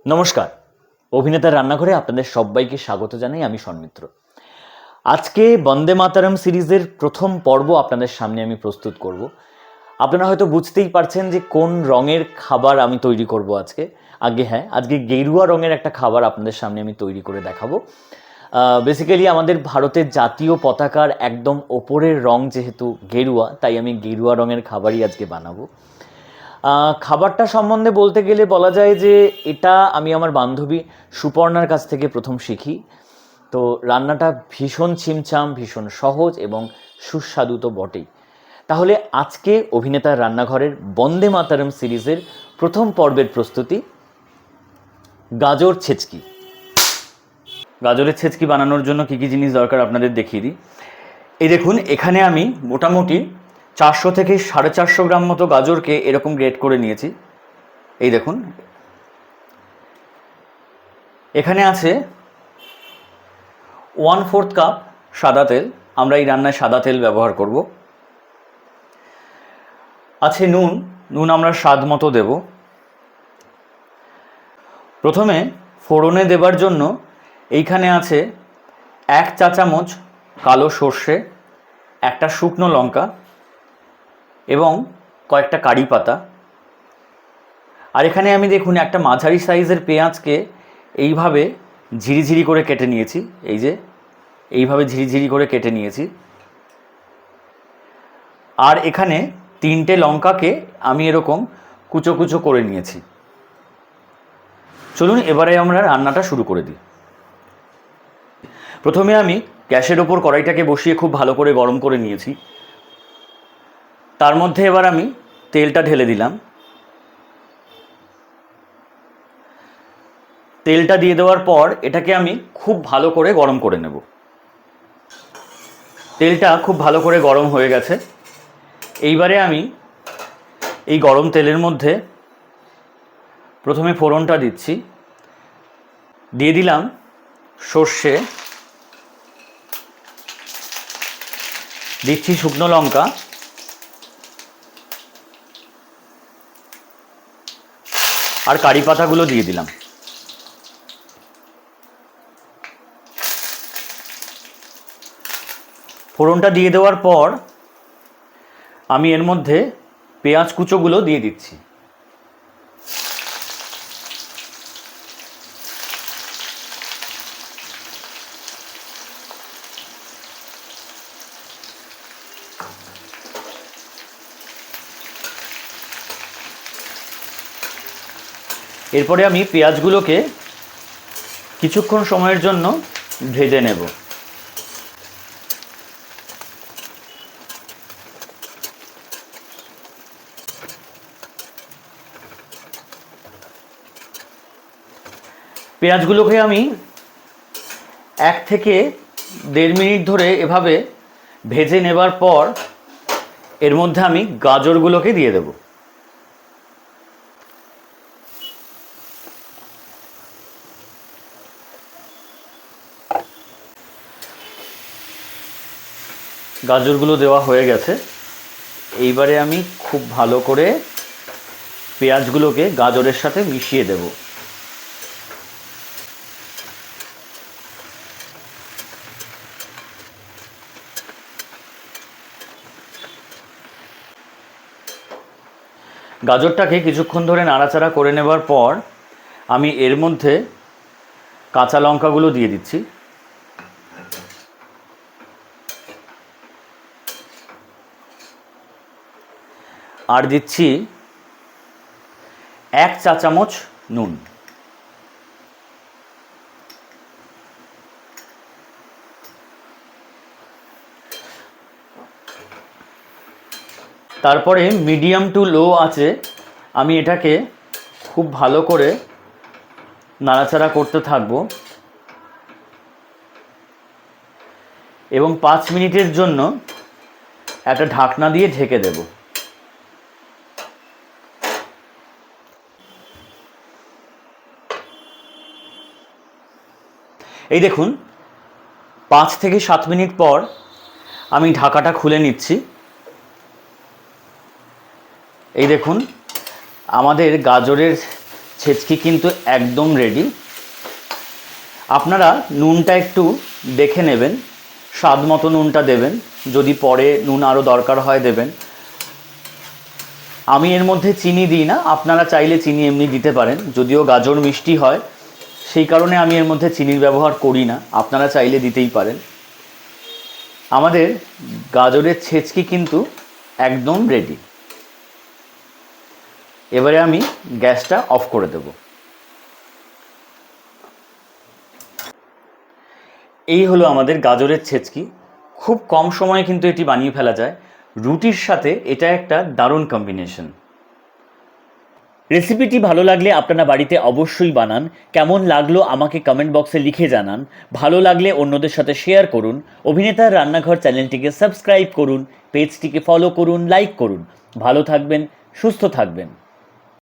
নমস্কার, অভিনেতার রান্নাঘরে আপনাদের সবাইকে স্বাগত জানাই। আমি সন্মিত্র। আজকে বন্দে মাতারম সিরিজের প্রথম পর্ব আপনাদের সামনে আমি প্রস্তুত করব। আপনারা হয়তো বুঝতেই পারছেন যে কোন রঙের খাবার আমি তৈরি করব আজকে। আজকে গেরুয়া রঙের একটা খাবার আপনাদের সামনে আমি তৈরি করে দেখাবো। বেসিক্যালি আমাদের ভারতের জাতীয় পতাকার একদম ওপরের রং যেহেতু গেরুয়া, তাই আমি গেরুয়া রঙের খাবারই আজকে বানাবো। খাবারটা সম্বন্ধে বলতে গেলে বলা যায় যে এটা আমি আমার বান্ধবী সুপর্ণার কাছ থেকে প্রথম শিখি। তো রান্নাটা ভীষণ ছিমছাম, ভীষণ সহজ এবং সুস্বাদু তো বটেই। তাহলে আজকে অভিনেতার রান্নাঘরের বন্দে মাতরম সিরিজের প্রথম পর্বের প্রস্তুতি, গাজর ছেচকি। গাজরের ছেচকি বানানোর জন্য কী কী জিনিস দরকার আপনাদের দেখিয়ে দিই। এই দেখুন, এখানে আমি মোটামুটি 400 থেকে 450 গ্রাম মতো গাজরকে এরকম গ্রেট করে নিয়েছি। এই দেখুন, এখানে আছে 1/4 কাপ সাদা তেল। আমরা এই রান্নায় সাদা তেল ব্যবহার করব। আছে নুন আমরা স্বাদ মতো দেব। প্রথমে ফোড়নে দেবার জন্য এইখানে আছে 1 চা চামচ কালো সর্ষে, একটা শুকনো লঙ্কা এবং কয়েকটা কারি পাতা। আর এখানে আমি দেখুন একটা মাঝারি সাইজের পেঁয়াজকে এইভাবে ঝিরিঝিরি করে কেটে নিয়েছি। এইভাবে ঝিরিঝিরি করে কেটে নিয়েছি। আর এখানে 3টে লঙ্কাকে আমি এরকম কুচো কুচো করে নিয়েছি। চলুন এবারে আমরা রান্নাটা শুরু করে দিই। প্রথমে আমি গ্যাসের ওপর কড়াইটাকে বসিয়ে খুব ভালো করে গরম করে নিয়েছি। তার মধ্যে এবার আমি তেলটা ঢেলে দিলাম। তেলটা দিয়ে দেওয়ার পর এটাকে আমি খুব ভালো করে গরম করে নেব। তেলটা খুব ভালো করে গরম হয়ে গেছে। এইবারে আমি এই গরম তেলের মধ্যে প্রথমে ফোড়নটা দিচ্ছি। দিয়ে দিলাম সর্ষে, দিচ্ছি শুকনো লঙ্কা, আর কারি পাতাগুলো দিয়ে দিলাম। ফোড়নটা দিয়ে দেওয়ার পর আমি এর মধ্যে পেঁয়াজ কুচোগুলো দিয়ে দিচ্ছি। এরপরে আমি পেঁয়াজগুলোকে কিছুক্ষণ সময়ের জন্য ভেজে নেব। পেঁয়াজগুলোকে আমি 1 থেকে 1.5 মিনিট ধরে এভাবে ভেজে নেবার পর এর মধ্যে আমি গাজরগুলোকে দিয়ে দেব। গাজরগুলো দেওয়া হয়ে গেছে। এইবারে আমি খুব ভালো করে পেঁয়াজগুলোকে গাজরের সাথে মিশিয়ে দেব। গাজরটাকে কিছুক্ষণ ধরে নাড়াচাড়া করে নেবার পর আমি এর মধ্যে কাঁচা লঙ্কাগুলো দিয়ে দিচ্ছি। আর দিচ্ছি 1 চা চামচ নুন। তারপরে মিডিয়াম টু লো আঁচে আমি এটাকে খুব ভালো করে নাড়াচাড়া করতে থাকব এবং 5 মিনিটের জন্য একটা ঢাকনা দিয়ে ঢেকে দেব। এই দেখুন, 5 থেকে 7 মিনিট পর আমি ঢাকাটা খুলে নিচ্ছি। এই দেখুন, আমাদের গাজরের ছেচকি কিন্তু একদম রেডি। আপনারা নুনটা একটু দেখে নেবেন, স্বাদ মতো নুনটা দেবেন, যদি পরে নুন আরও দরকার হয় দেবেন। আমি এর মধ্যে চিনি দিই না, আপনারা চাইলে চিনি এমনি দিতে পারেন, যদিও গাজর মিষ্টি হয় সেই কারণে আমি এর মধ্যে চিনির ব্যবহার করি না, আপনারা চাইলে দিতেই পারেন। আমাদের গাজরের ছেচকি কিন্তু একদম রেডি। এবারে আমি গ্যাসটা অফ করে দেব। এই হলো আমাদের গাজরের ছেচকি। খুব কম সময়ে কিন্তু এটি বানিয়ে ফেলা যায়। রুটির সাথে এটা একটা দারুণ কম্বিনেশন। রেসিপিটি ভালো লাগলে আপনারা বাড়িতে অবশ্যই বানান। কেমন লাগলো আমাকে কমেন্ট বক্সে লিখে জানান। ভালো লাগলে অন্যদের সাথে শেয়ার করুন। অভিনেতার রান্নাঘর চ্যানেলটিকে সাবস্ক্রাইব করুন, পেজটিকে ফলো করুন, লাইক করুন। ভালো থাকবেন, সুস্থ থাকবেন।